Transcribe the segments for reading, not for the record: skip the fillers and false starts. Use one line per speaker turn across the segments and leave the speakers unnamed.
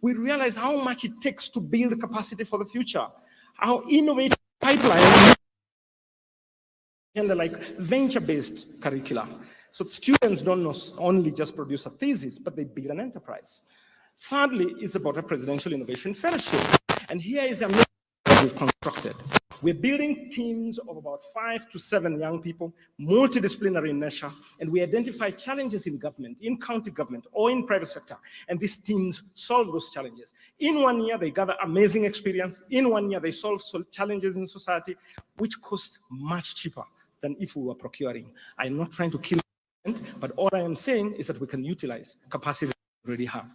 we realize how much it takes to build capacity for the future, how innovative pipeline and like venture-based curricula. So students don't only just produce a thesis, but they build an enterprise. Thirdly, is about a presidential innovation fellowship. And here is a model we've constructed. We're building teams of about 5 to 7 young people, multidisciplinary in nature, and we identify challenges in government, in county government, or in private sector, and these teams solve those challenges. In 1 year, they gather amazing experience. In 1 year, they solve challenges in society, which costs much cheaper than if we were procuring. I'm not trying to kill government, but all I am saying is that we can utilize capacity we already have.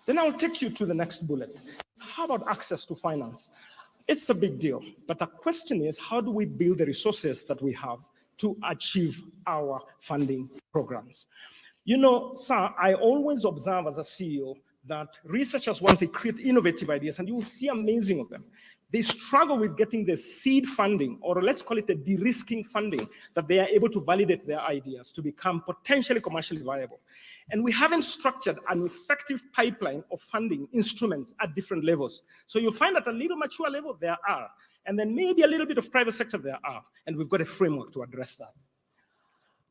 Then I'll take you to the next bullet. How about access to finance? It's a big deal, but the question is, how do we build the resources that we have to achieve our funding programs? You know, sir, I always observe as a CEO that researchers, once they create innovative ideas, and you will see amazing of them, they struggle with getting the seed funding, or let's call it the de-risking funding, that they are able to validate their ideas to become potentially commercially viable. And we haven't structured an effective pipeline of funding instruments at different levels. So you'll find at a little mature level, there are, and then maybe a little bit of private sector there are, and we've got a framework to address that.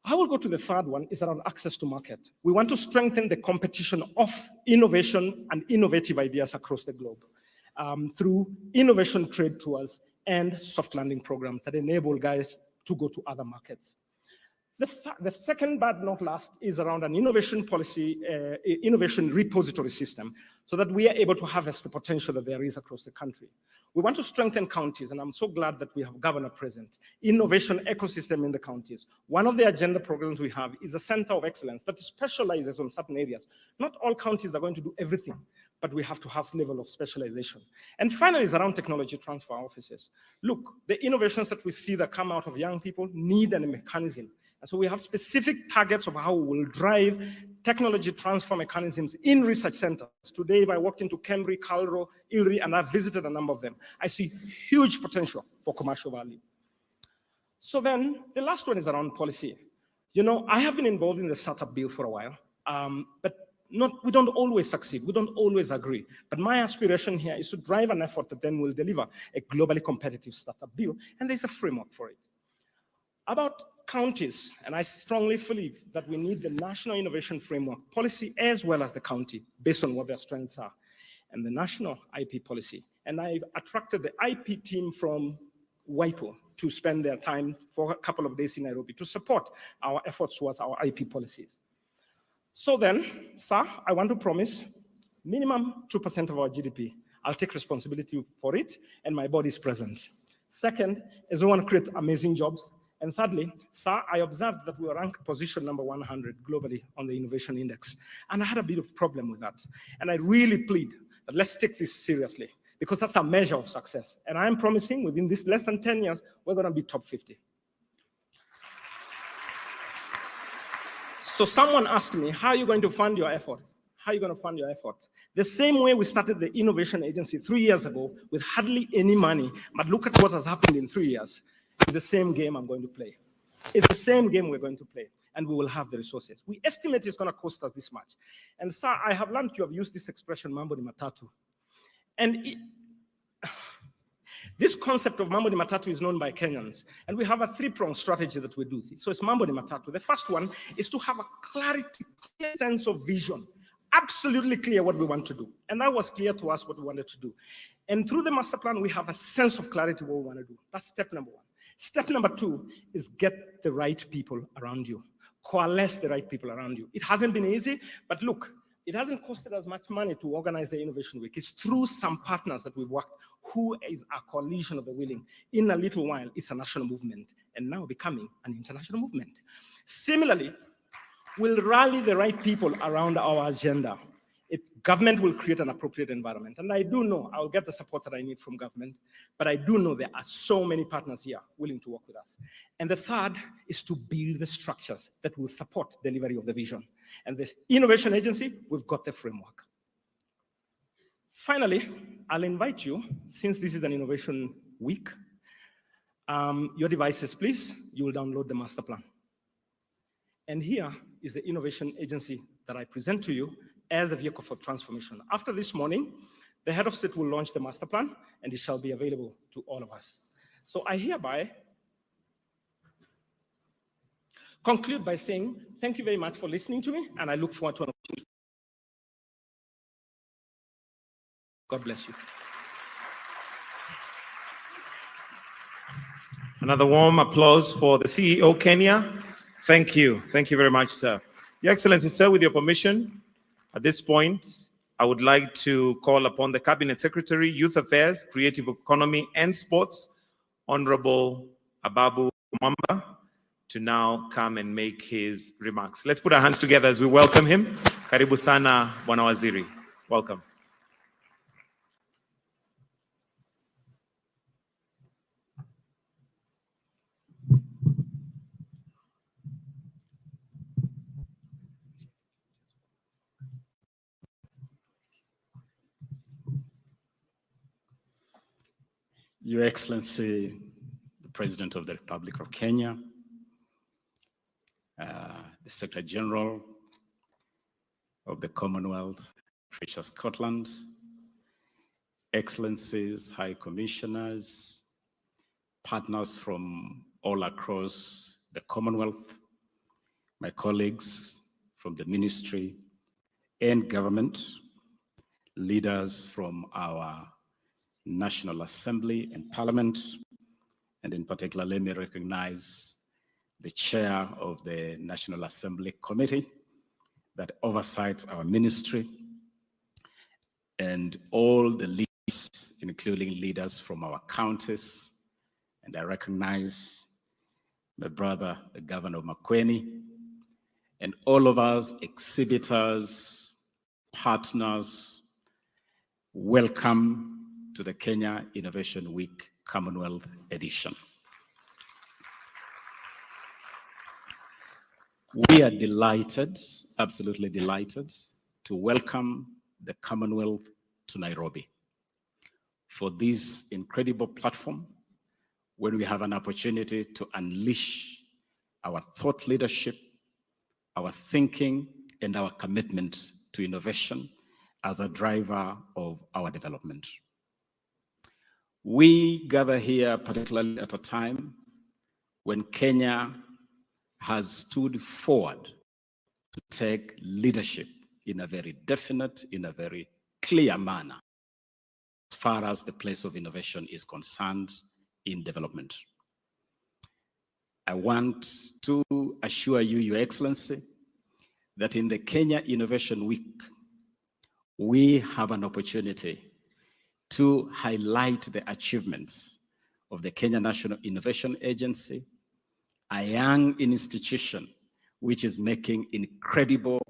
I will go to the third one, is around access to market. We want to strengthen the competition of innovation and innovative ideas across the globe through innovation trade tours and soft landing programs that enable guys to go to other markets. The second but not last is around an innovation policy, innovation repository system, so that we are able to harvest the potential that there is across the country. We want to strengthen counties, and I'm so glad that we have governor present. Innovation ecosystem in the counties. One of the agenda programs we have is a center of excellence that specializes on certain areas. Not all counties are going to do everything, but we have to have level of specialization. And finally is around technology transfer offices. Look, the innovations that we see that come out of young people need a mechanism. And so we have specific targets of how we will drive technology transfer mechanisms in research centers. Today, I walked into Cambridge, Calro, Ilri, and I've visited a number of them. I see huge potential for commercial value. So then the last one is around policy. You know, I have been involved in the startup bill for a while, but we don't always succeed. We don't always agree. But my aspiration here is to drive an effort that then will deliver a globally competitive startup bill, and there's a framework for it. About counties, and I strongly believe that we need the National Innovation Framework policy as well as the county, based on what their strengths are, and the National IP policy. And I've attracted the IP team from WIPO to spend their time for a couple of days in Nairobi to support our efforts towards our IP policies. So then, sir, I want to promise minimum 2% of our GDP. I'll take responsibility for it, and my body is present. Second is we want to create amazing jobs. And thirdly, sir, I observed that we were ranked position number 100 globally on the innovation index. And I had a bit of problem with that. And I really plead that let's take this seriously, because that's a measure of success. And I'm promising within this less than 10 years, we're going to be top 50. So someone asked me, how are you going to fund your effort? How are you going to fund your effort? The same way we started the innovation agency 3 years ago with hardly any money, but look at what has happened in 3 years. It's the same game I'm going to play. It's the same game we're going to play, and we will have the resources. We estimate it's going to cost us this much. And sir, I have learned you have used this expression, mambo ni matatu. And this concept of mambo ni matatu is known by Kenyans, and we have a 3-pronged strategy that we do. So it's mambo ni matatu. The first one is to have a clear sense of vision, absolutely clear what we want to do. And that was clear to us what we wanted to do. And through the master plan, we have a sense of clarity what we want to do. That's step number 1. Step number 2 is get the right people around you. Coalesce the right people around you. It hasn't been easy, but look, it hasn't costed as much money to organize the Innovation Week. It's through some partners that we've worked, who is a coalition of the willing. In a little while, it's a national movement, and now becoming an international movement. Similarly, we'll rally the right people around our agenda. Government will create an appropriate environment. And I do know I'll get the support that I need from government, but I do know there are so many partners here willing to work with us. And the third is to build the structures that will support delivery of the vision. And the Innovation Agency, we've got the framework. Finally, I'll invite you, since this is an Innovation Week, your devices, please, you will download the master plan. And here is the Innovation Agency that I present to you as a vehicle for transformation. After this morning, the head of state will launch the master plan, and it shall be available to all of us. So I hereby conclude by saying thank you very much for listening to me, and I look forward to an opportunity. God bless you.
Another warm applause for the CEO Kenya. Thank you. Thank you very much, sir. Your Excellency, sir, with your permission, at this point, I would like to call upon the Cabinet Secretary, Youth Affairs, Creative Economy and Sports, Honorable Ababu Mamba, to now come and make his remarks. Let's put our hands together as we welcome him. Karibu sana, Bwana Waziri. Welcome.
Your Excellency, the President of the Republic of Kenya, the Secretary General of the Commonwealth, Fisher Scotland, Excellencies, High Commissioners, partners from all across the Commonwealth, my colleagues from the Ministry and government, leaders from our National Assembly and Parliament, and in particular, let me recognize the chair of the National Assembly Committee that oversights our ministry, and all the leaders, including leaders from our counties. And I recognize my brother, the Governor of Makueni, and all of us exhibitors, partners. Welcome to the Kenya Innovation Week Commonwealth Edition. We are delighted, absolutely delighted, to welcome the Commonwealth to Nairobi for this incredible platform when we have an opportunity to unleash our thought leadership, our thinking, and our commitment to innovation as a driver of our development. We gather here particularly at a time when Kenya has stood forward to take leadership in a very definite, in a very clear manner, as far as the place of innovation is concerned in development. I want to assure you, Your Excellency, that in the Kenya Innovation Week, we have an opportunity to highlight the achievements of the Kenya National Innovation Agency, a young institution which is making incredible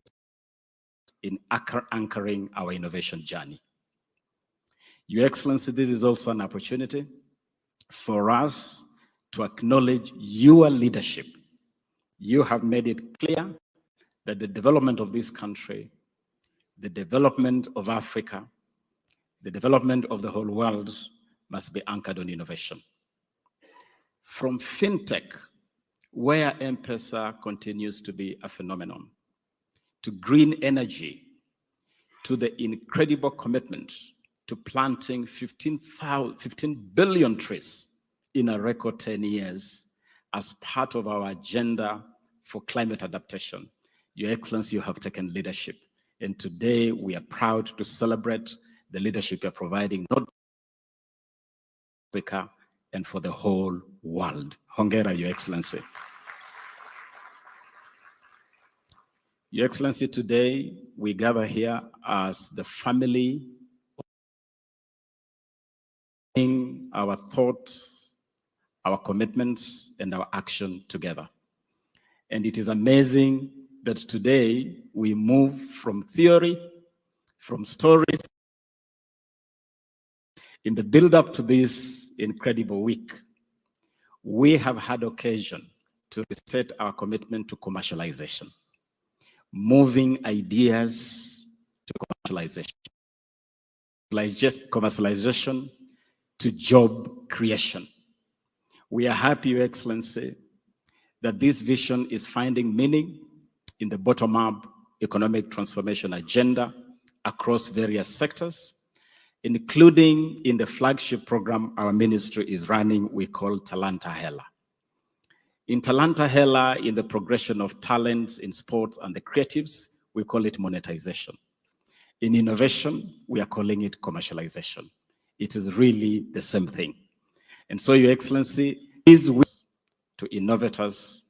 in anchoring our innovation journey. Your Excellency, this is also an opportunity for us to acknowledge your leadership. You have made it clear that the development of this country, the development of Africa, the development of the whole world must be anchored on innovation. From fintech, where M-Pesa continues to be a phenomenon, to green energy, to the incredible commitment to planting 15 billion trees in a record 10 years as part of our agenda for climate adaptation. Your Excellency, you have taken leadership. And today we are proud to celebrate the leadership you're providing, not Africa and for the whole world. Hongera, Your Excellency. Your Excellency, today we gather here as the family, our thoughts, our commitments, and our action together. And it is amazing that today we move from theory, from stories. In the build-up to this incredible week, we have had occasion to reset our commitment to commercialization, moving ideas to commercialization, like just commercialization to job creation. We are happy, Your Excellency, that this vision is finding meaning in the bottom-up economic transformation agenda across various sectors, including in the flagship program our ministry is running, we call Talanta Hela. In Talanta Hela, in the progression of talents in sports and the creatives, we call it monetization. In innovation, we are calling it commercialization. It is really the same thing. And so, Your Excellency, is to innovators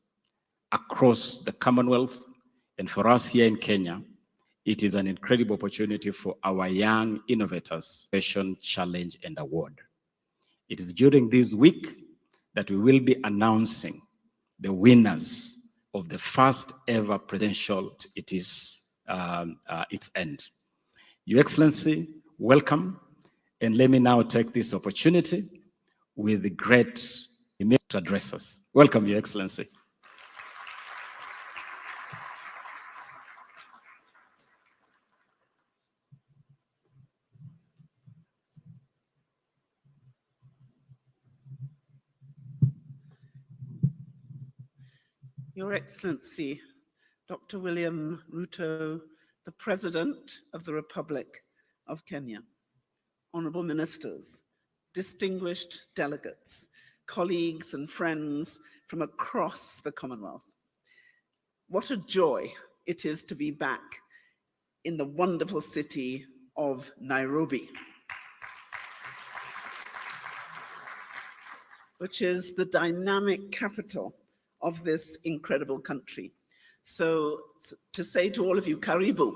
across the Commonwealth, and for us here in Kenya, it is an incredible opportunity for our young innovators, Innovation Challenge and Award. It is during this week that we will be announcing the winners of the first ever presidential, it is its end. Your Excellency, welcome, and let me now take this opportunity with the great to address us. Welcome, Your Excellency.
Your Excellency, Dr. William Ruto, the President of the Republic of Kenya, honorable ministers, distinguished delegates, colleagues and friends from across the Commonwealth. What a joy it is to be back in the wonderful city of Nairobi, which is the dynamic capital of this incredible country. So to say to all of you, Karibu.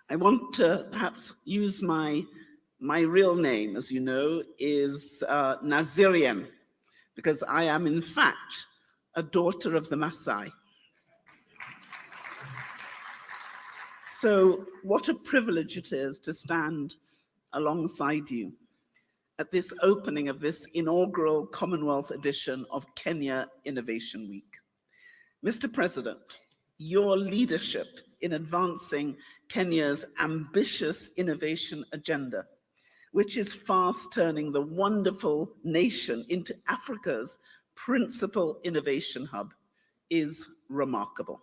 I want to perhaps use my real name, as you know, is Nazirian, because I am in fact a daughter of the Maasai. So what a privilege it is to stand alongside you at this opening of this inaugural Commonwealth edition of Kenya Innovation Week. Mr. President, your leadership in advancing Kenya's ambitious innovation agenda, which is fast turning the wonderful nation into Africa's principal innovation hub, is remarkable.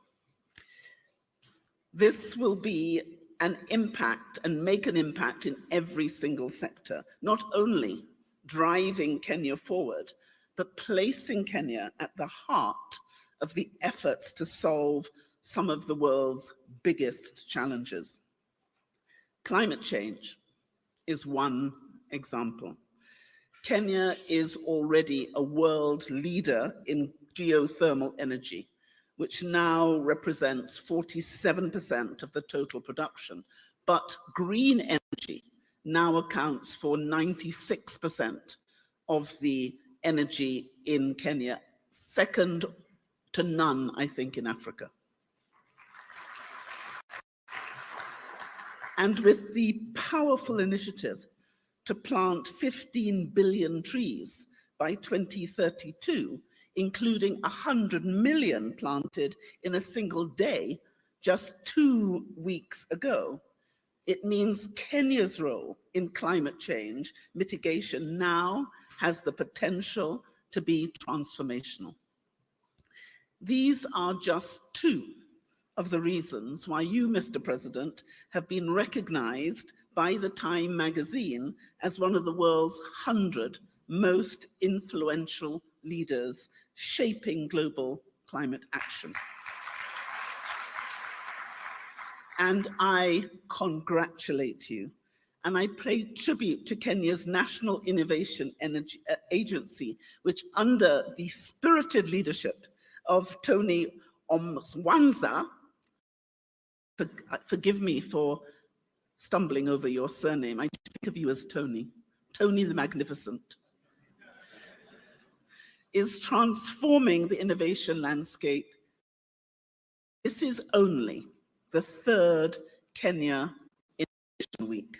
This will be an impact and make an impact in every single sector, not only driving Kenya forward, but placing Kenya at the heart of the efforts to solve some of the world's biggest challenges. Climate change is one example. Kenya is already a world leader in geothermal energy, which now represents 47% of the total production. But green energy now accounts for 96% of the energy in Kenya, second to none, I think, in Africa. And with the powerful initiative to plant 15 billion trees by 2032, including 100 million planted in a single day just 2 weeks ago, it means Kenya's role in climate change mitigation now has the potential to be transformational. These are just two of the reasons why you, Mr. President, have been recognized by the Time magazine as one of the world's 100 most influential leaders shaping global climate action. And I congratulate you, and I pay tribute to Kenya's National Innovation Agency, which under the spirited leadership of Tony Omwanza, forgive me for stumbling over your surname, I think of you as Tony the Magnificent, is transforming the innovation landscape. This is only the third Kenya Innovation Week,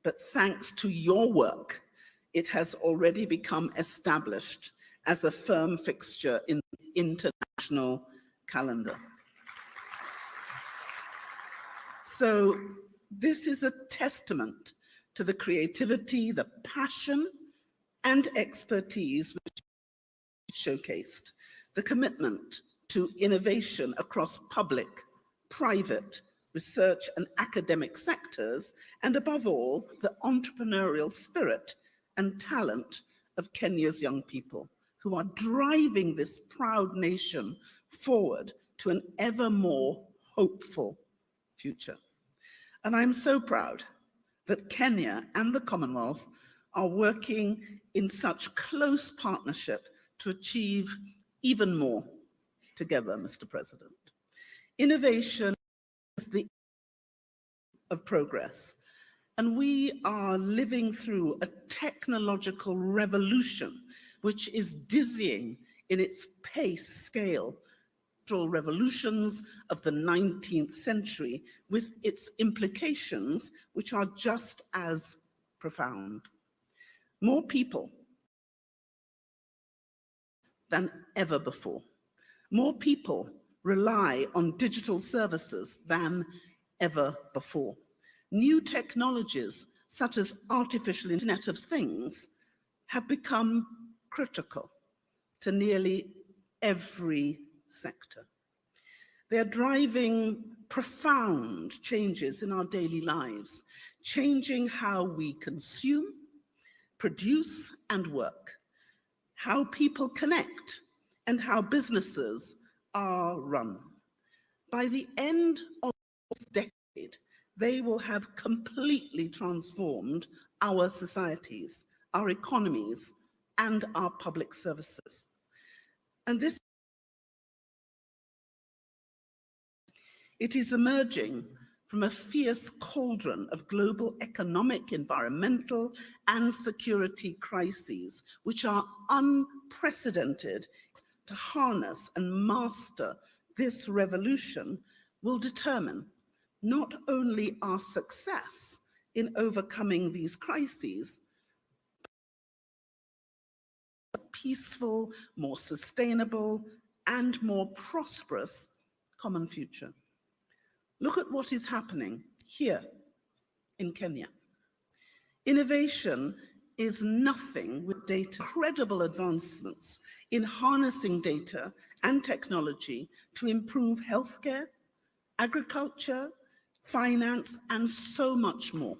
but thanks to your work, it has already become established as a firm fixture in the international calendar. So this is a testament to the creativity, the passion, and expertise which showcased, the commitment to innovation across public, private, research and academic sectors, and above all, the entrepreneurial spirit and talent of Kenya's young people, who are driving this proud nation forward to an ever more hopeful future. And I'm so proud that Kenya and the Commonwealth are working in such close partnership to achieve even more together, Mr. President. Innovation is the of progress, and we are living through a technological revolution which is dizzying in its pace, scale, revolutions of the 19th century, with its implications which are just as profound. More people than ever before. More people rely on digital services than ever before. New technologies, such as artificial Internet of Things, have become critical to nearly every sector. They are driving profound changes in our daily lives, changing how we consume, produce, and work, how people connect, and how businesses are run. By the end of this decade, they will have completely transformed our societies, our economies, and our public services. And this it is emerging from a fierce cauldron of global economic, environmental, and security crises, which are unprecedented. To harness and master this revolution will determine not only our success in overcoming these crises, but a peaceful, more sustainable, and more prosperous common future. Look at what is happening here in Kenya. Innovation is nothing with data. Incredible advancements in harnessing data and technology to improve healthcare, agriculture, finance, and so much more.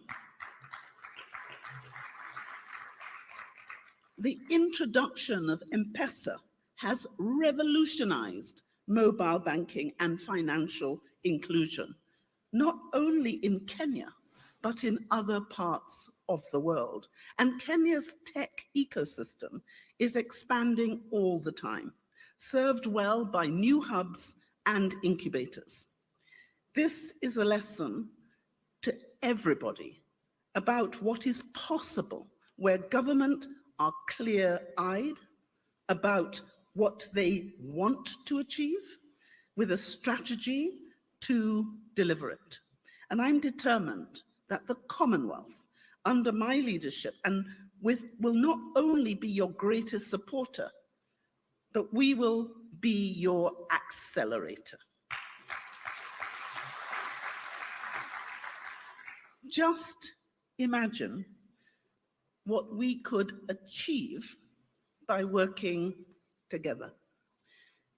The introduction of M-Pesa has revolutionized mobile banking and financial inclusion, not only in Kenya, but in other parts of the world. And Kenya's tech ecosystem is expanding all the time, served well by new hubs and incubators. This is a lesson to everybody about what is possible where government are clear-eyed about what they want to achieve with a strategy to deliver it. And I'm determined that the Commonwealth, under my leadership, and will not only be your greatest supporter, but we will be your accelerator. Just imagine what we could achieve by working together.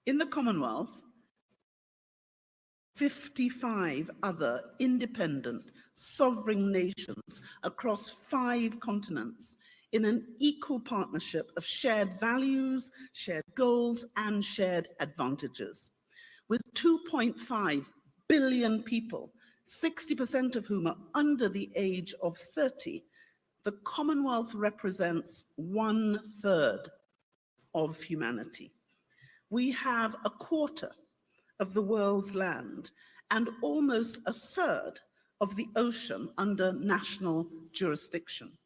In the Commonwealth, 55 other independent, sovereign nations across 5 continents in an equal partnership of shared values, shared goals, and shared advantages. With 2.5 billion people, 60% of whom are under the age of 30, the Commonwealth represents 1/3 of humanity. We have a quarter of the world's land and almost 1/3 of the ocean under national jurisdiction.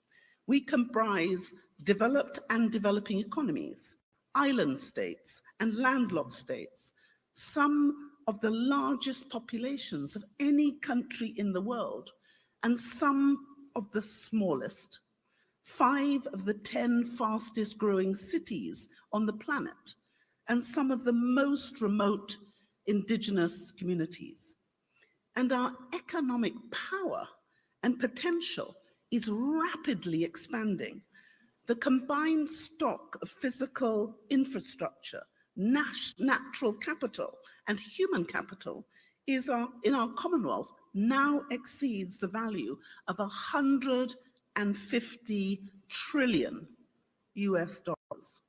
We comprise developed and developing economies, island states and landlocked states, some of the largest populations of any country in the world, and some of the smallest. 5 of the 10 fastest growing cities on the planet, and some of the most remote indigenous communities. And our economic power and potential is rapidly expanding. The combined stock of physical infrastructure, natural capital and human capital in our Commonwealth now exceeds the value of $150 trillion US dollars.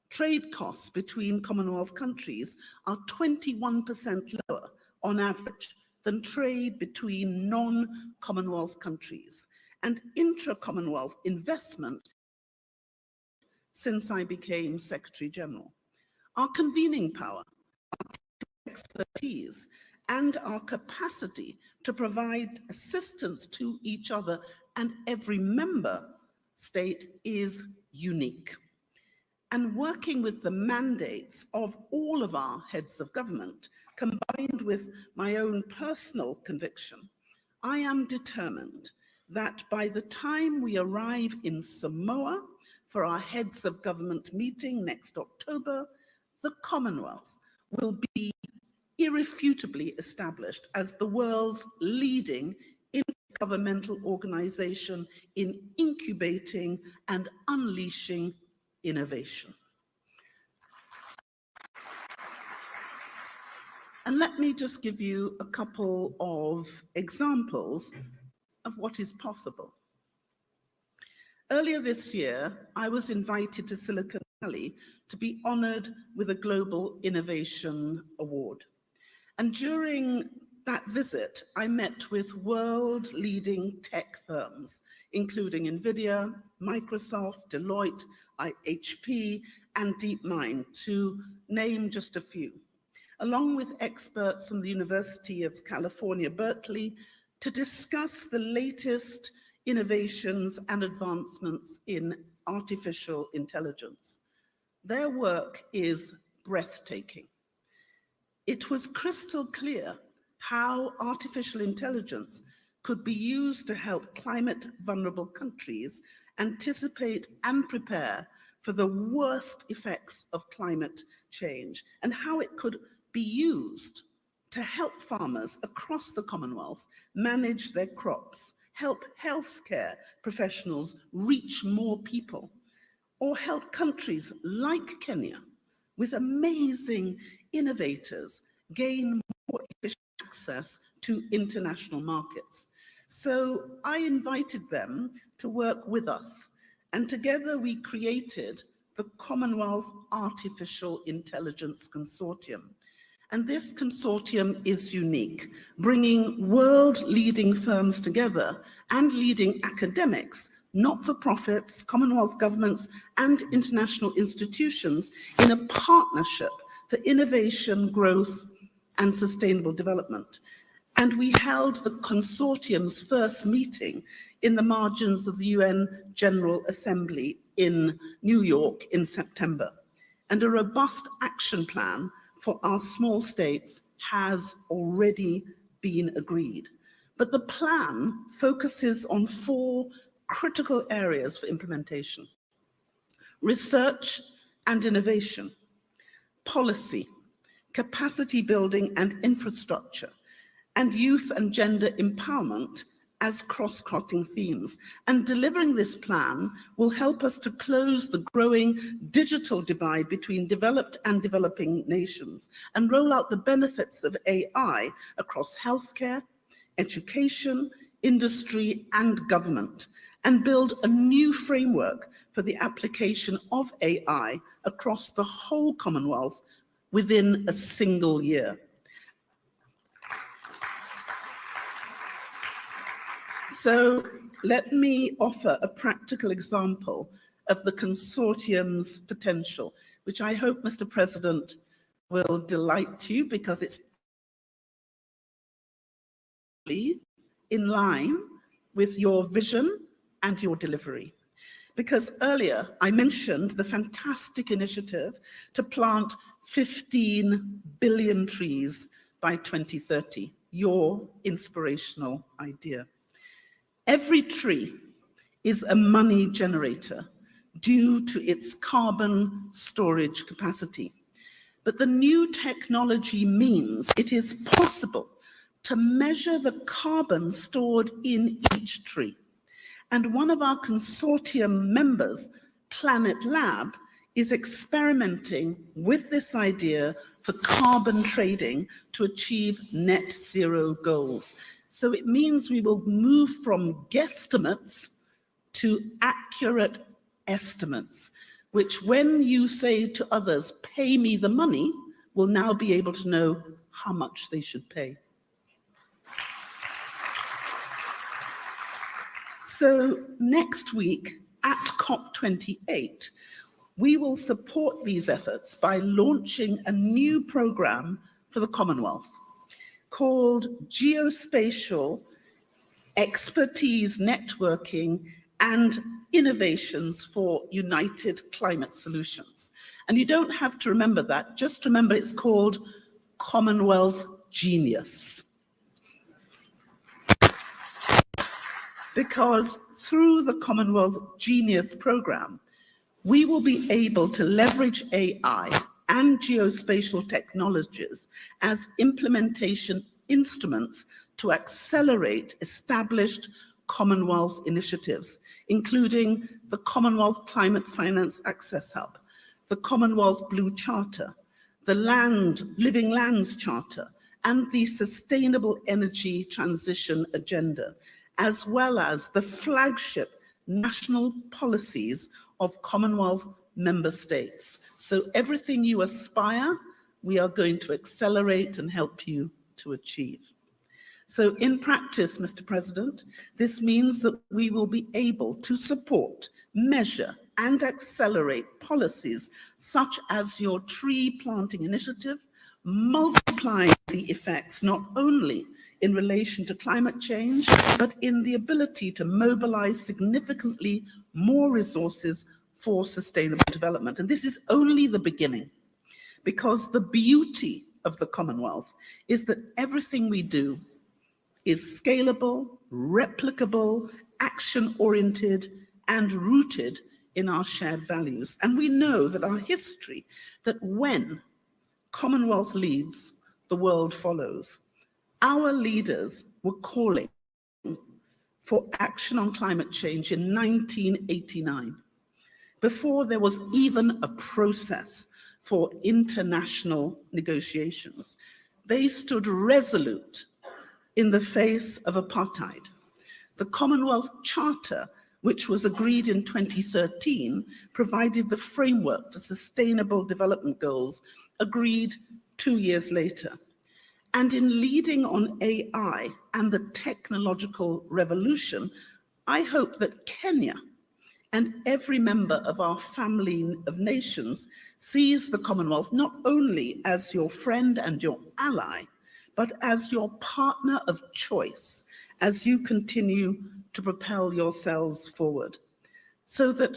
Trade costs between Commonwealth countries are 21% lower on average than trade between non-Commonwealth countries, and intra-Commonwealth investment since I became Secretary General. Our convening power, our expertise, and our capacity to provide assistance to each other and every member state is unique. And working with the mandates of all of our heads of government, combined with my own personal conviction, I am determined that by the time we arrive in Samoa for our heads of government meeting next October, the Commonwealth will be irrefutably established as the world's leading intergovernmental organization in incubating and unleashing innovation. And let me just give you a couple of examples of what is possible. Earlier this year, I was invited to Silicon Valley to be honored with a Global Innovation Award. And during that visit, I met with world-leading tech firms, including NVIDIA, Microsoft, Deloitte, HP, and DeepMind, to name just a few, along with experts from the University of California, Berkeley, to discuss the latest innovations and advancements in artificial intelligence. Their work is breathtaking. It was crystal clear how artificial intelligence could be used to help climate-vulnerable countries anticipate and prepare for the worst effects of climate change, and how it could be used to help farmers across the Commonwealth manage their crops, help healthcare professionals reach more people, or help countries like Kenya with amazing innovators gain more efficient access to international markets. So I invited them to work with us, and together we created the Commonwealth Artificial Intelligence Consortium. And this consortium is unique, bringing world-leading firms together and leading academics, not-for-profits, Commonwealth governments, and international institutions in a partnership for innovation, growth, and sustainable development. And we held the consortium's first meeting in the margins of the UN General Assembly in New York in September. And a robust action plan for our small states has already been agreed. But the plan focuses on 4 critical areas for implementation: research and innovation, policy, capacity building and infrastructure, and youth and gender empowerment as cross-cutting themes. And delivering this plan will help us to close the growing digital divide between developed and developing nations and roll out the benefits of AI across healthcare, education, industry, and government, and build a new framework for the application of AI across the whole Commonwealth within a single year. So let me offer a practical example of the consortium's potential, which I hope, Mr. President, will delight you, because it's in line with your vision and your delivery. Because earlier I mentioned the fantastic initiative to plant 15 billion trees by 2030, your inspirational idea. Every tree is a money generator due to its carbon storage capacity. But the new technology means it is possible to measure the carbon stored in each tree. And one of our consortium members, Planet Lab, is experimenting with this idea for carbon trading to achieve net zero goals. So it means we will move from guesstimates to accurate estimates, which when you say to others, pay me the money, will now be able to know how much they should pay. So next week at COP28, we will support these efforts by launching a new program for the Commonwealth called Geospatial Expertise Networking and Innovations for United Climate Solutions. And you don't have to remember that, just remember it's called Commonwealth Genius. Because through the Commonwealth Genius program, we will be able to leverage AI and geospatial technologies as implementation instruments to accelerate established Commonwealth initiatives, including the Commonwealth Climate Finance Access Hub, the Commonwealth Blue Charter, the Living Lands Charter, and the Sustainable Energy Transition Agenda, as well as the flagship national policies of Commonwealth member states. So everything you aspire, we are going to accelerate and help you to achieve. So in practice, Mr. President, this means that we will be able to support, measure, and accelerate policies such as your tree planting initiative, multiplying the effects not only in relation to climate change, but in the ability to mobilize significantly more resources for sustainable development. And this is only the beginning, because the beauty of the Commonwealth is that everything we do is scalable, replicable, action-oriented, and rooted in our shared values. And we know that our history, that when Commonwealth leads, the world follows. Our leaders were calling for action on climate change in 1989, before there was even a process for international negotiations. They stood resolute in the face of apartheid. The Commonwealth Charter, which was agreed in 2013, provided the framework for sustainable development goals, agreed 2 years later. And in leading on AI and the technological revolution, I hope that Kenya and every member of our family of nations sees the Commonwealth not only as your friend and your ally, but as your partner of choice as you continue to propel yourselves forward, so that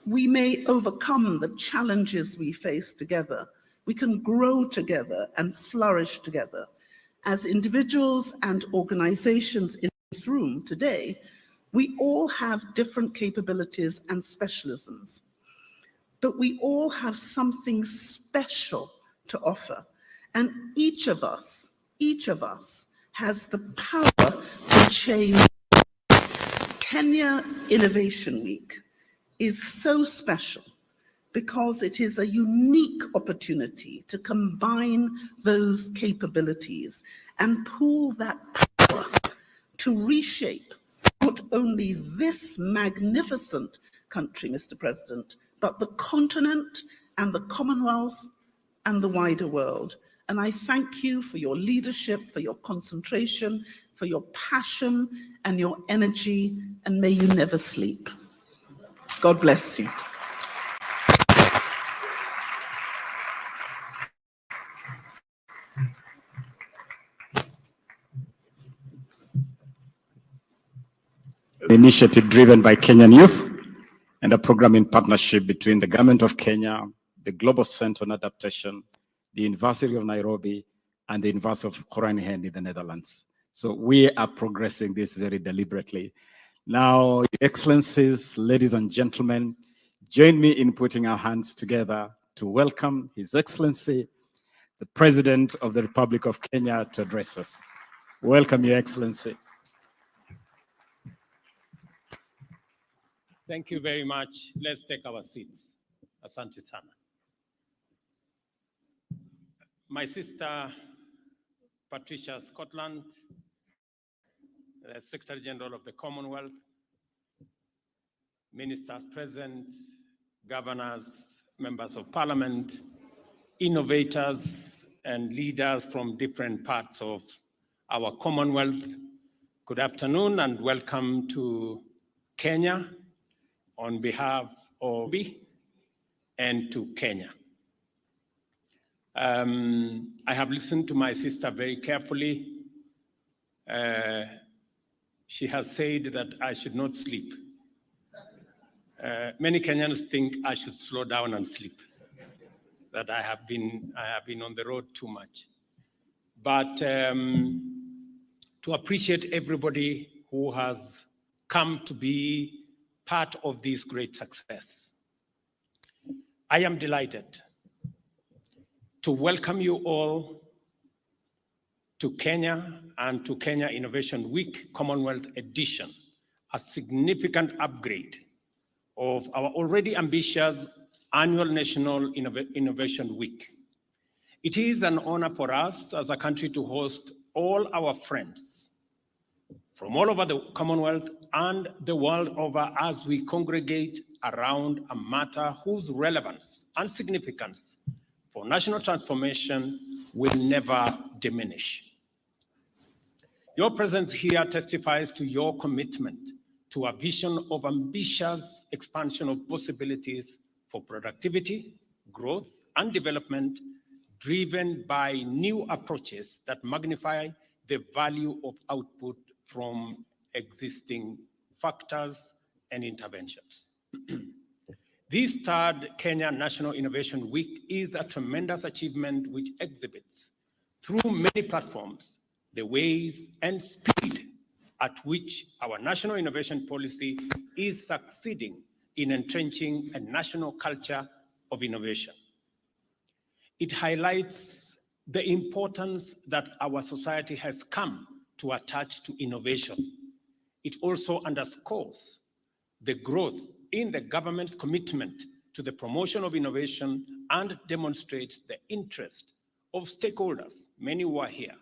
we may overcome the challenges we face together. We can grow together and flourish together. As individuals and organizations in this room today, we all have different capabilities and specialisms, but we all have something special to offer. And each of us has the power to change. Kenya Innovation Week is so special because it is a unique opportunity to combine those capabilities and pool that power to reshape not only this magnificent country, Mr. President, but the continent and the Commonwealth and the wider world. And I thank you for your leadership, for your concentration, for your passion and your energy, and may you never sleep. God bless you.
Initiative driven by Kenyan youth and a program in partnership between the Government of Kenya, the Global Center on Adaptation, the University of Nairobi, and the University of Groningen in the Netherlands. So we are progressing this very deliberately. Now, Excellencies, ladies and gentlemen, join me in putting our hands together to welcome His Excellency, the President of the Republic of Kenya, to address us. Welcome, Your Excellency.
Thank you very much. Let's take our seats. Asante. Asante sana. My sister, Patricia Scotland, the Secretary General of the Commonwealth, ministers present, governors, members of parliament, innovators, and leaders from different parts of our Commonwealth. Good afternoon and welcome to Kenya on behalf of Nairobi and to Kenya. I have listened to my sister very carefully. She has said that I should not sleep. Many Kenyans think I should slow down and sleep, that I have been on the road too much. But to appreciate everybody who has come to be part of this great success. I am delighted to welcome you all to Kenya and to Kenya Innovation Week Commonwealth Edition, a significant upgrade of our already ambitious annual National Innovation Week. It is an honor for us as a country to host all our friends from all over the Commonwealth and the world over as we congregate around a matter whose relevance and significance for national transformation will never diminish. Your presence here testifies to your commitment to a vision of ambitious expansion of possibilities for productivity, growth, and development driven by new approaches that magnify the value of output from existing factors and interventions. This third Kenya National Innovation Week is a tremendous achievement which exhibits, through many platforms, the ways and speed at which our national innovation policy is succeeding in entrenching a national culture of innovation. It highlights the importance that our society has come to attach to innovation. It also underscores the growth in the government's commitment to the promotion of innovation and demonstrates the interest of stakeholders, many who are here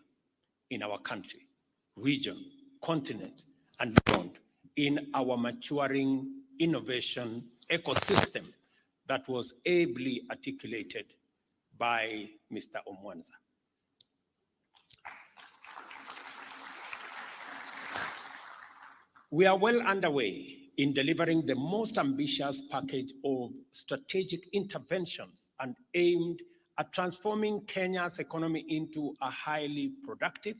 in our country, region, continent, and beyond, in our maturing innovation ecosystem that was ably articulated by Mr. Omwanza. We are well underway in delivering the most ambitious package of strategic interventions and aimed at transforming Kenya's economy into a highly productive,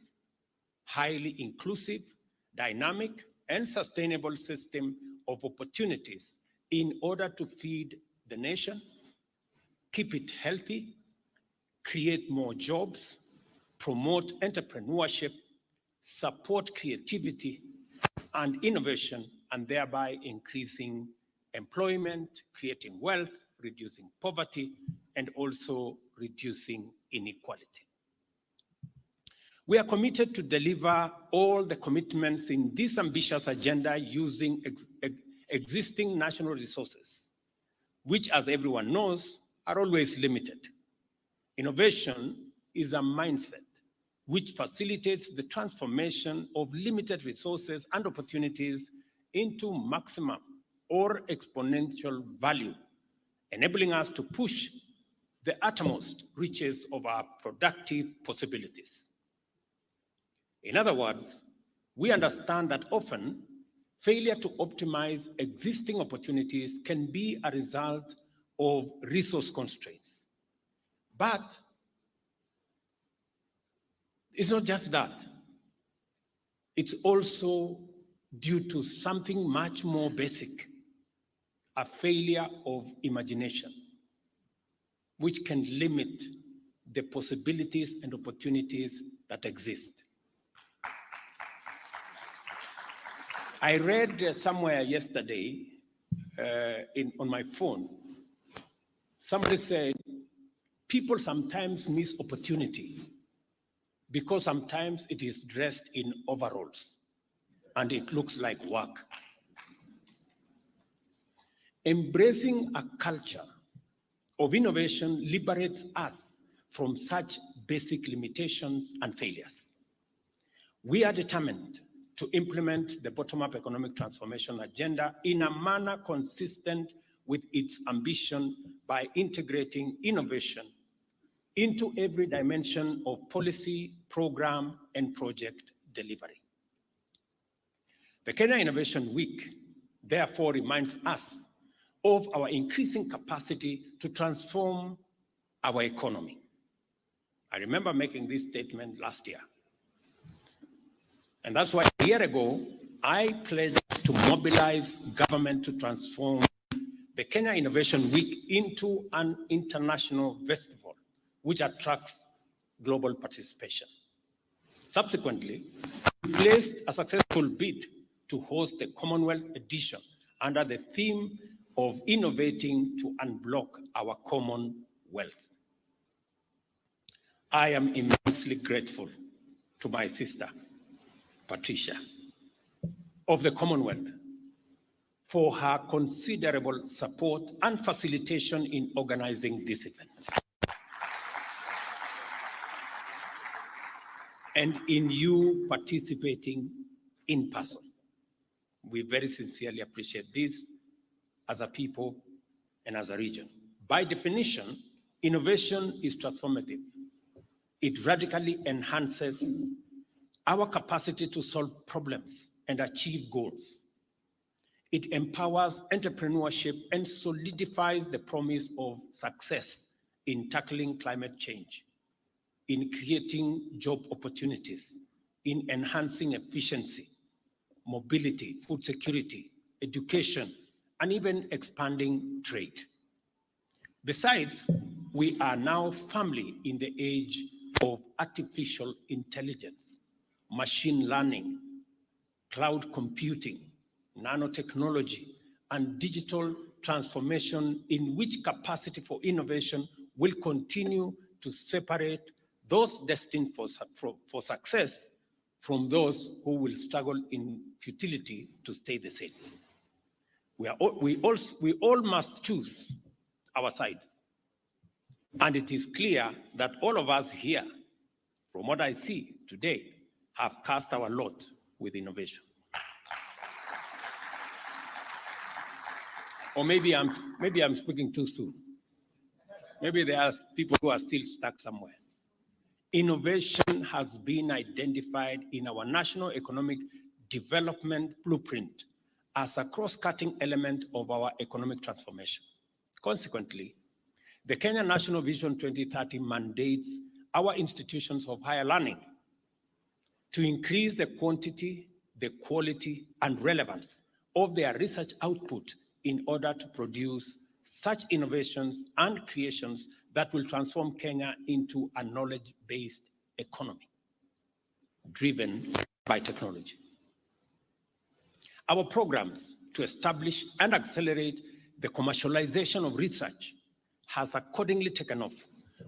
highly inclusive, dynamic, and sustainable system of opportunities in order to feed the nation, keep it healthy, create more jobs, promote entrepreneurship, support creativity and innovation, and thereby increasing employment, creating wealth, reducing poverty, and also reducing inequality. We are committed to deliver all the commitments in this ambitious agenda using existing national resources, which, as everyone knows, are always limited. Innovation is a mindset which facilitates the transformation of limited resources and opportunities into maximum or exponential value, enabling us to push the utmost reaches of our productive possibilities. In other words, we understand that often failure to optimize existing opportunities can be a result of resource constraints. But it's not just that. It's also due to something much more basic, a failure of imagination, which can limit the possibilities and opportunities that exist. I read somewhere yesterday on my phone, somebody said, people sometimes miss opportunity because sometimes it is dressed in overalls and it looks like work. Embracing a culture of innovation liberates us from such basic limitations and failures. We are determined to implement the bottom-up economic transformation agenda in a manner consistent with its ambition by integrating innovation into every dimension of policy, program, and project delivery. The Kenya Innovation Week therefore reminds us of our increasing capacity to transform our economy. I remember making this statement last year. And that's why a year ago, I pledged to mobilize government to transform the Kenya Innovation Week into an international festival, which attracts global participation. Subsequently, we placed a successful bid to host the Commonwealth edition under the theme of innovating to unblock our common wealth. I am immensely grateful to my sister, Patricia, of the Commonwealth for her considerable support and facilitation in organizing this event. And in you participating in person. We very sincerely appreciate this as a people and as a region. By definition, innovation is transformative. It radically enhances our capacity to solve problems and achieve goals. It empowers entrepreneurship and solidifies the promise of success in tackling climate change, in creating job opportunities, in enhancing efficiency, mobility, food security, education, and even expanding trade. Besides, we are now firmly in the age of artificial intelligence, machine learning, cloud computing, nanotechnology, and digital transformation, in which capacity for innovation will continue to separate those destined for success from those who will struggle in futility to stay the same. We all must choose our sides. And it is clear that all of us here, from what I see today, have cast our lot with innovation. Or maybe I'm speaking too soon. Maybe there are people who are still stuck somewhere. Innovation has been identified in our national economic development blueprint as a cross-cutting element of our economic transformation. Consequently, the Kenya National Vision 2030 mandates our institutions of higher learning to increase the quantity, the quality, and relevance of their research output in order to produce such innovations and creations that will transform Kenya into a knowledge-based economy driven by technology. Our programs to establish and accelerate the commercialization of research has accordingly taken off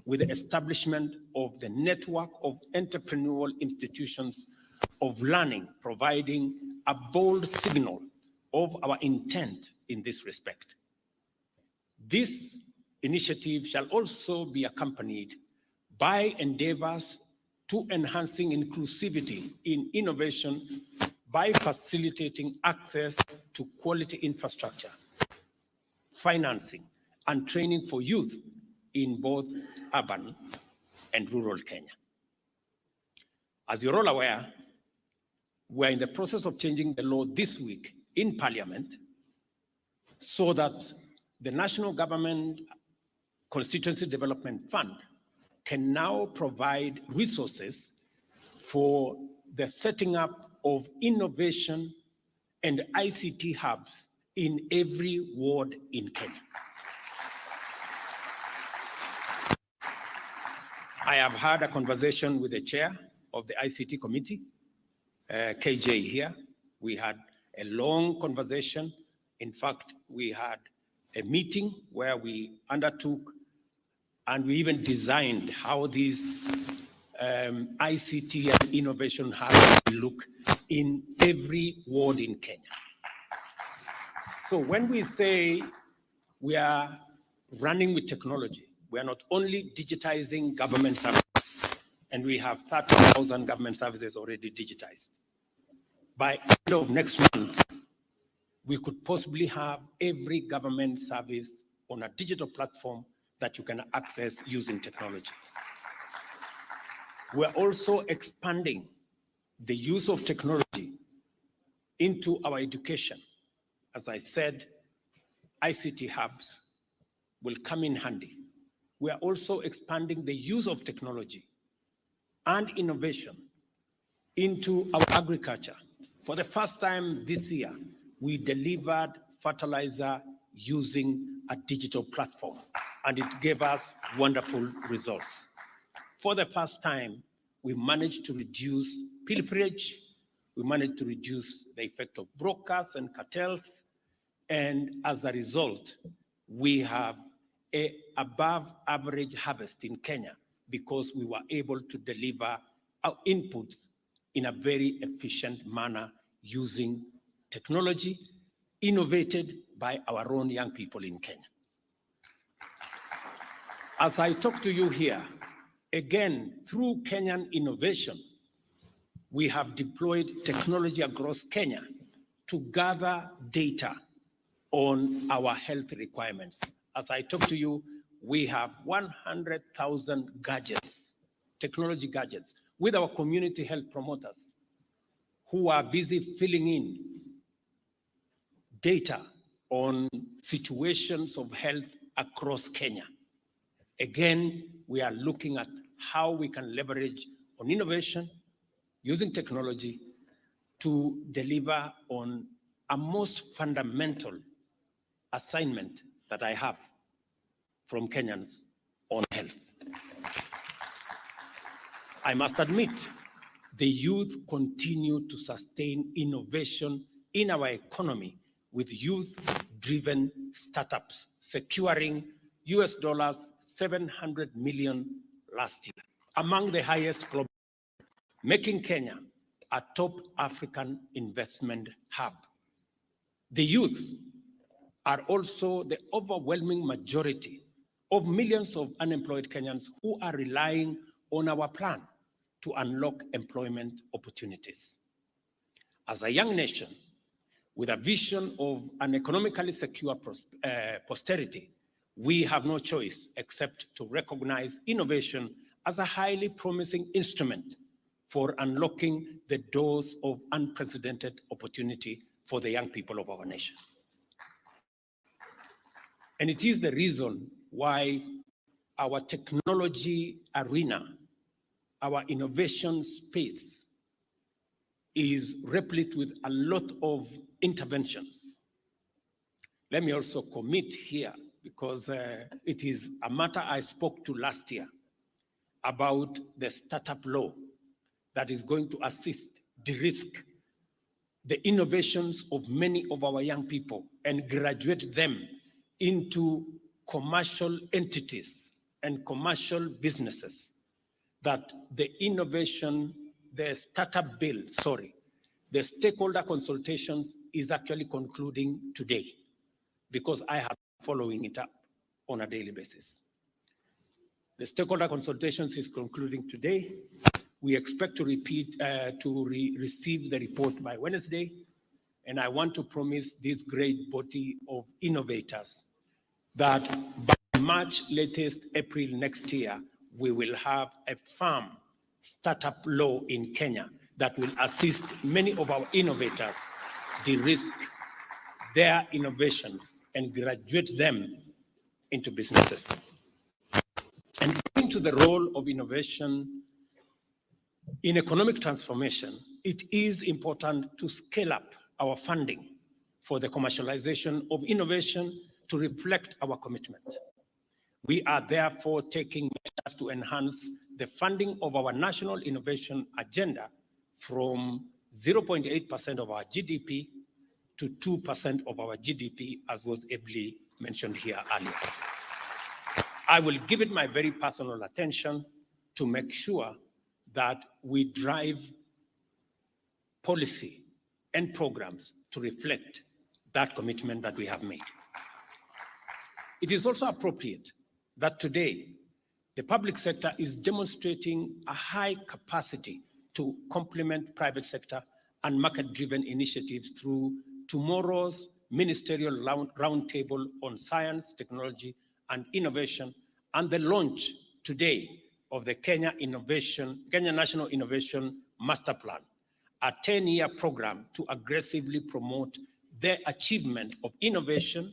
with the establishment of the network of entrepreneurial institutions of learning, providing a bold signal of our intent in this respect. This initiative shall also be accompanied by endeavors to enhancing inclusivity in innovation by facilitating access to quality infrastructure, financing, and training for youth in both urban and rural Kenya. As you're all aware, we're in the process of changing the law this week in Parliament so that the National Government Constituency Development Fund can now provide resources for the setting up of innovation and ICT hubs in every ward in Kenya. I have had a conversation with the chair of the ICT committee, KJ here. We had a long conversation. In fact, we had a meeting where we undertook and we even designed how these ICT and innovation hubs look in every ward in Kenya. So when we say we are running with technology. We are not only digitizing government services, and we have 30,000 government services already digitized. By end of next month, we could possibly have every government service on a digital platform that you can access using technology. We're also expanding the use of technology into our education. As I said, ICT hubs will come in handy. We are also expanding the use of technology and innovation into our agriculture. For the first time this year, we delivered fertilizer using a digital platform, and it gave us wonderful results. For the first time, we managed to reduce pilferage, we managed to reduce the effect of brokers and cartels, and as a result, we have an above average harvest in Kenya because we were able to deliver our inputs in a very efficient manner using technology innovated by our own young people in Kenya. As I talk to you here, again, through Kenyan innovation, we have deployed technology across Kenya to gather data on our health requirements. As I talk to you, we have 100,000 gadgets, technology gadgets, with our community health promoters who are busy filling in data on situations of health across Kenya. Again, we are looking at how we can leverage on innovation using technology to deliver on a most fundamental assignment that I have from Kenyans on health. I must admit, the youth continue to sustain innovation in our economy with youth-driven startups securing US dollars 700 million last year, among the highest global, making Kenya a top African investment hub. The youth are also the overwhelming majority of millions of unemployed Kenyans who are relying on our plan to unlock employment opportunities. As a young nation with a vision of an economically secure posterity, we have no choice except to recognize innovation as a highly promising instrument for unlocking the doors of unprecedented opportunity for the young people of our nation. And it is the reason why our technology arena, our innovation space is replete with a lot of interventions. Let me also commit here, because it is a matter I spoke to last year about the startup law that is going to assist, de-risk the innovations of many of our young people and graduate them into commercial entities and commercial businesses. That the innovation, the startup bill, the stakeholder consultations is actually concluding today, because I have been following it up on a daily basis. The stakeholder consultations is concluding today. We expect to receive the report by Wednesday, and I want to promise this great body of innovators that by March, latest April next year, we will have a firm startup law in Kenya that will assist many of our innovators de-risk their innovations and graduate them into businesses. And going to the role of innovation in economic transformation, it is important to scale up our funding for the commercialization of innovation to reflect our commitment. We are therefore taking measures to enhance the funding of our national innovation agenda from 0.8% of our GDP to 2% of our GDP, as was ably mentioned here earlier. I will give it my very personal attention to make sure that we drive policy and programs to reflect that commitment that we have made. It is also appropriate that today the public sector is demonstrating a high capacity to complement private sector and market-driven initiatives through tomorrow's ministerial roundtable on science, technology, and innovation, and the launch today of the Kenya National Innovation Master Plan, a 10-year program to aggressively promote the achievement of innovation,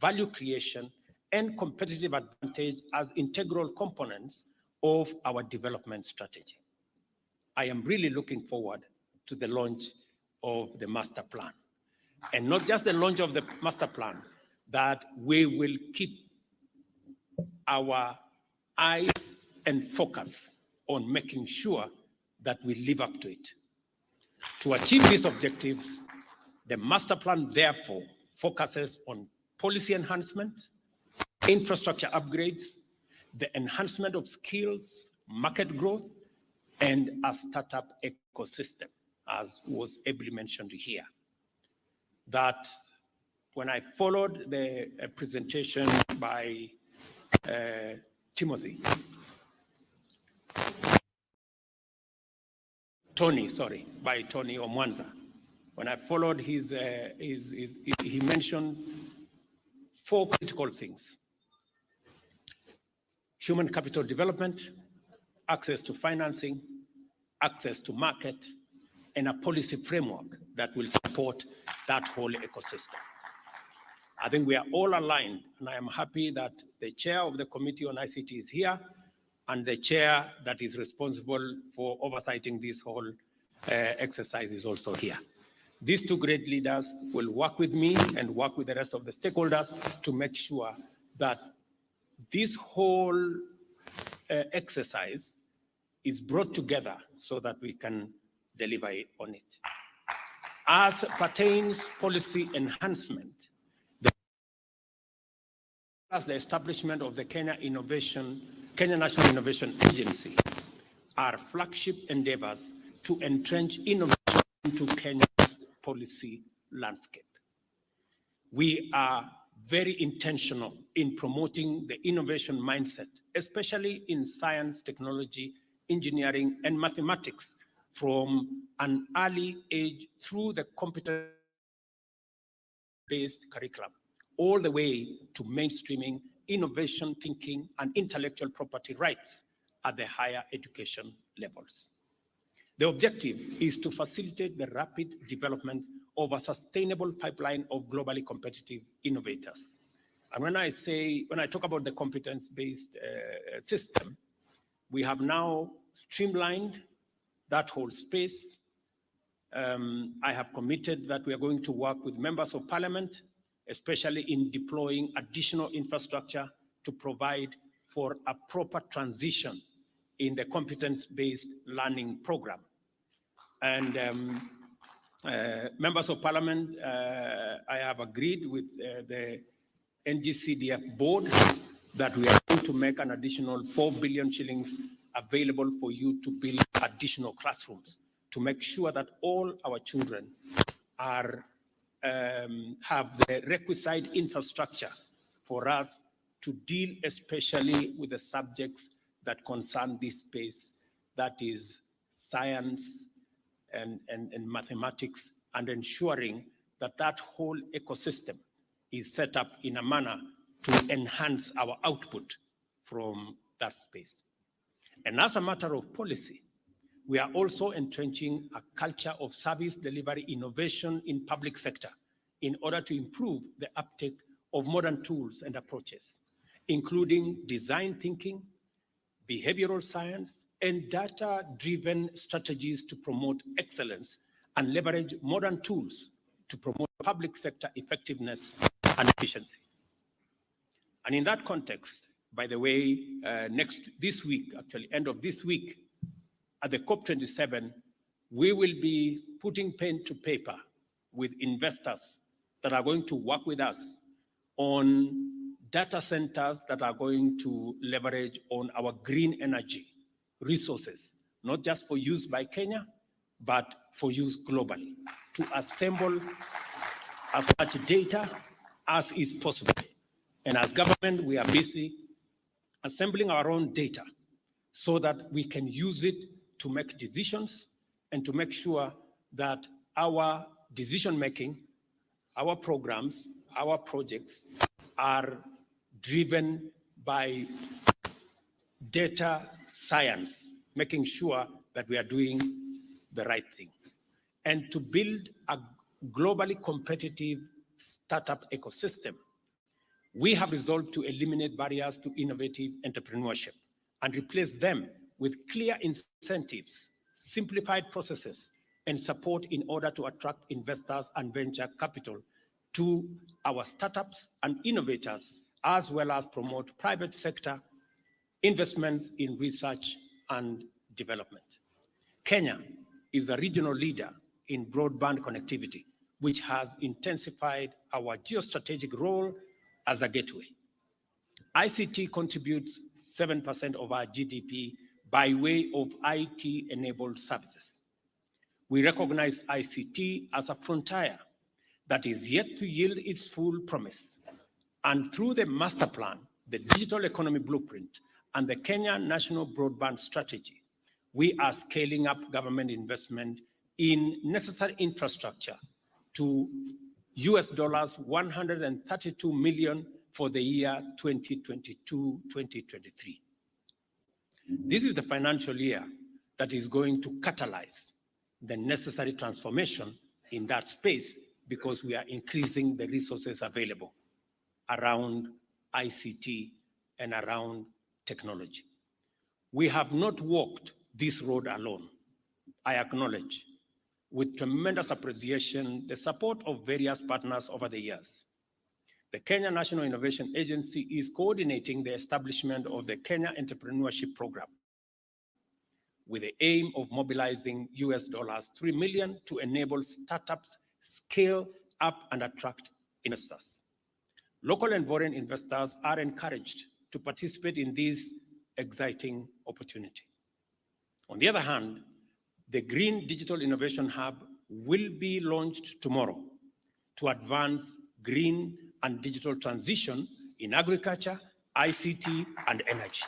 value creation, and competitive advantage as integral components of our development strategy. I am really looking forward to the launch of the master plan. And not just the launch of the master plan, that we will keep our eyes and focus on making sure that we live up to it. To achieve these objectives, the master plan therefore focuses on policy enhancement, infrastructure upgrades, the enhancement of skills, market growth, and a startup ecosystem, as was ably mentioned here. That when I followed the presentation by Tony Omwanza, when I followed he mentioned 4 critical things: human capital development, access to financing, access to market, and a policy framework that will support that whole ecosystem. I think we are all aligned, and I am happy that the chair of the Committee on ICT is here, and the chair that is responsible for oversighting this whole exercise is also here. These 2 great leaders will work with me and work with the rest of the stakeholders to make sure that this whole exercise is brought together so that we can deliver on it. As pertains policy enhancement, as the establishment of the Kenya National Innovation Agency are flagship endeavors to entrench innovation into Kenya's policy landscape. We are very intentional in promoting the innovation mindset, especially in science, technology, engineering, and mathematics from an early age through the competence-based curriculum, all the way to mainstreaming innovation thinking and intellectual property rights at the higher education levels. The objective is to facilitate the rapid development of a sustainable pipeline of globally competitive innovators. And when I talk about the competence-based system, we have now streamlined that whole space. I have committed that we are going to work with members of parliament, especially in deploying additional infrastructure to provide for a proper transition in the competence-based learning program. And members of parliament, I have agreed with the NGCDF board that we are going to make an additional 4 billion shillings available for you to build additional classrooms to make sure that all our children are have the requisite infrastructure for us to deal especially with the subjects that concern this space, that is science and mathematics, and ensuring that that whole ecosystem is set up in a manner to enhance our output from that space. And as a matter of policy, we are also entrenching a culture of service delivery innovation in public sector in order to improve the uptake of modern tools and approaches, including design thinking, behavioral science, and data-driven strategies to promote excellence and leverage modern tools to promote public sector effectiveness and efficiency. And in that context, by the way, this week, actually, end of this week, at the COP27, we will be putting pen to paper with investors that are going to work with us on data centers that are going to leverage on our green energy resources, not just for use by Kenya, but for use globally, to assemble as much data as is possible And as government, we are busy assembling our own data so that we can use it to make decisions and to make sure that our decision-making, our programs, our projects are driven by data science, making sure that we are doing the right thing. And to build a globally competitive startup ecosystem, we have resolved to eliminate barriers to innovative entrepreneurship and replace them with clear incentives, simplified processes, and support in order to attract investors and venture capital to our startups and innovators, as well as promote private sector investments in research and development. Kenya is a regional leader in broadband connectivity, which has intensified our geostrategic role as a gateway. ICT contributes 7% of our GDP by way of IT-enabled services. We recognize ICT as a frontier that is yet to yield its full promise. And through the master plan, the digital economy blueprint, and the Kenya National Broadband Strategy, we are scaling up government investment in necessary infrastructure to $132 million for the year 2022-2023. This is the financial year that is going to catalyze the necessary transformation in that space because we are increasing the resources available around ICT and around technology. We have not walked this road alone. I acknowledge with tremendous appreciation the support of various partners over the years. The Kenya National Innovation Agency is coordinating the establishment of the Kenya Entrepreneurship Program with the aim of mobilizing $3 million to enable startups scale up and attract investors. Local and foreign investors are encouraged to participate in this exciting opportunity. On the other hand, the Green Digital Innovation Hub will be launched tomorrow to advance green and digital transition in agriculture, ICT, and energy.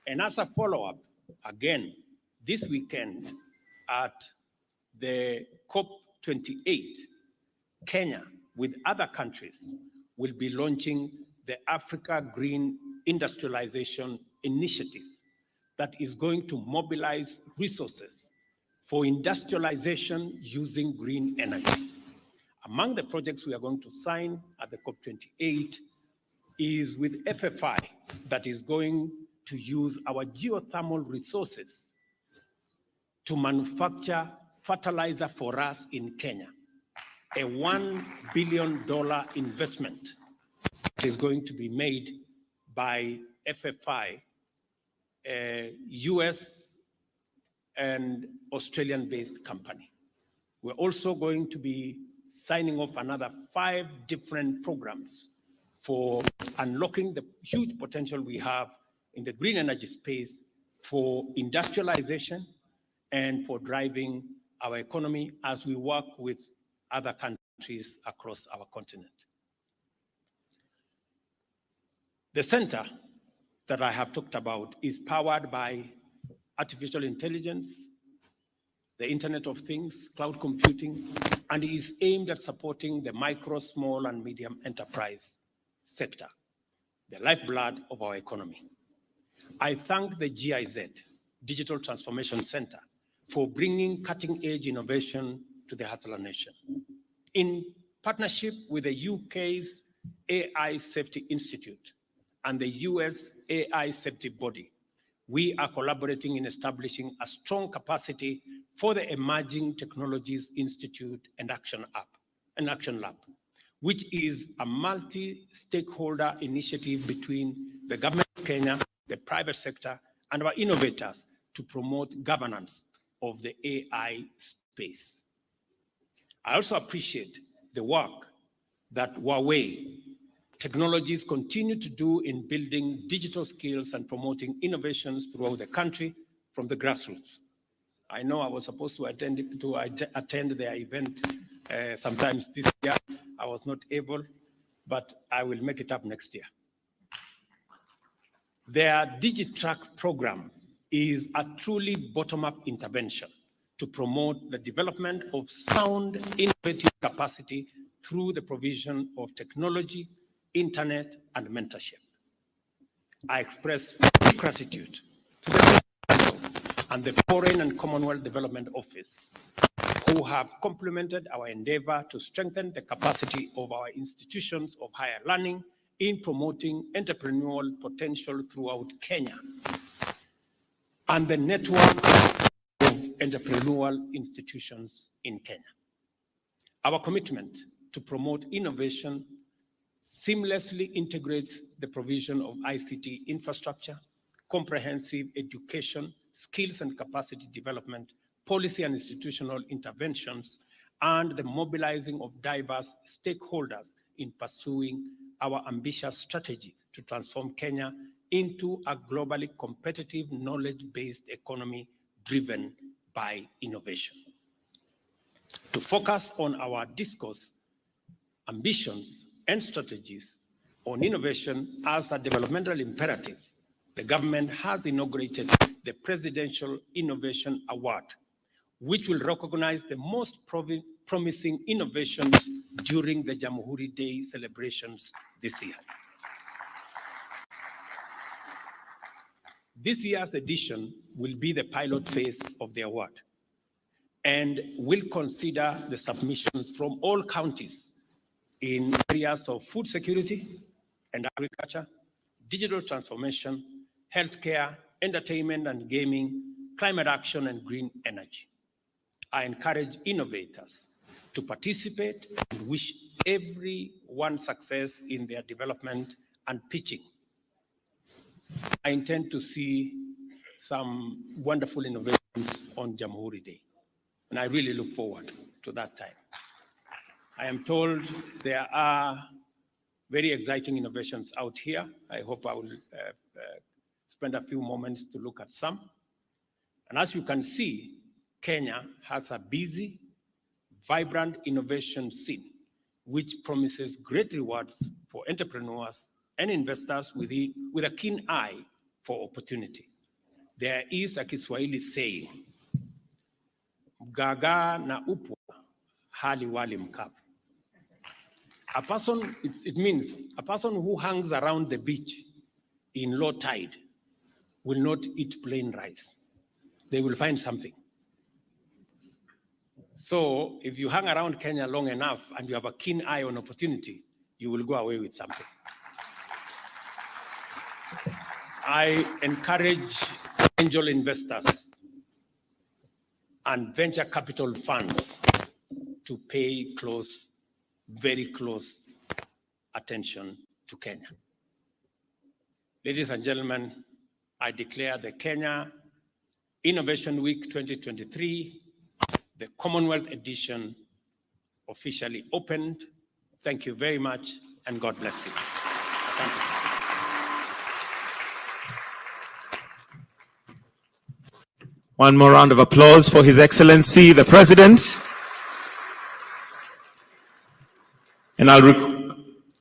And as a follow-up, again, this weekend at the COP28, Kenya, with other countries, will be launching the Africa Green Industrialization Initiative that is going to mobilize resources for industrialization using green energy. Among the projects we are going to sign at the COP28 is with FFI that is going to use our geothermal resources to manufacture fertilizer for us in Kenya. A $1 billion investment is going to be made by FFI, a US and Australian-based company. We're also going to be signing off another 5 different programs for unlocking the huge potential we have in the green energy space for industrialization and for driving our economy as we work with other countries across our continent. The center that I have talked about is powered by artificial intelligence, the Internet of Things, cloud computing, and is aimed at supporting the micro, small, and medium enterprise sector, the lifeblood of our economy. I thank the GIZ, Digital Transformation Center, for bringing cutting-edge innovation to the Hustler Nation. In partnership with the UK's AI Safety Institute and the US AI Safety Body, we are collaborating in establishing a strong capacity for the Emerging Technologies Institute and Action Lab, which is a multi-stakeholder initiative between the government of Kenya, the private sector, and our innovators to promote governance of the AI space. I also appreciate the work that Huawei Technologies continue to do in building digital skills and promoting innovations throughout the country from the grassroots. I know I was supposed to attend their event sometimes this year. I was not able, but I will make it up next year. Their DigiTrack program is a truly bottom-up intervention to promote the development of sound, innovative capacity through the provision of technology, internet, and mentorship. I express deep gratitude to the and the Foreign and Commonwealth Development Office, who have complemented our endeavor to strengthen the capacity of our institutions of higher learning in promoting entrepreneurial potential throughout Kenya, and the network of entrepreneurial institutions in Kenya. Our commitment to promote innovation seamlessly integrates the provision of ICT infrastructure, comprehensive education, skills and capacity development, policy and institutional interventions, and the mobilizing of diverse stakeholders in pursuing our ambitious strategy to transform Kenya into a globally competitive, knowledge-based economy driven by innovation. To focus on our discourse, ambitions, and strategies on innovation as a developmental imperative, the government has inaugurated the Presidential Innovation Award, which will recognize the most promising innovations during the Jamhuri Day celebrations this year. This year's edition will be the pilot phase of the award and will consider the submissions from all counties in areas of food security and agriculture, digital transformation, healthcare, entertainment and gaming, climate action, and green energy. I encourage innovators to participate and wish everyone success in their development and pitching. I intend to see some wonderful innovations on Jamhuri Day, and I really look forward to that time. I am told there are very exciting innovations out here. I hope I will spend a few moments to look at some. And as you can see, Kenya has a busy, vibrant innovation scene, which promises great rewards for entrepreneurs and investors with a keen eye for opportunity. There is a Kiswahili saying, "Mgaga na upwa hali wali mkavu." A person, it means a person who hangs around the beach in low tide will not eat plain rice. They will find something. So if you hang around Kenya long enough and you have a keen eye on opportunity, you will go away with something. I encourage angel investors and venture capital funds to pay very close attention to Kenya. Ladies and gentlemen, I declare the Kenya Innovation Week 2023, the Commonwealth edition, officially opened. Thank you very much, and God bless you. Thank you.
One more round of applause for His Excellency, the President. And I'll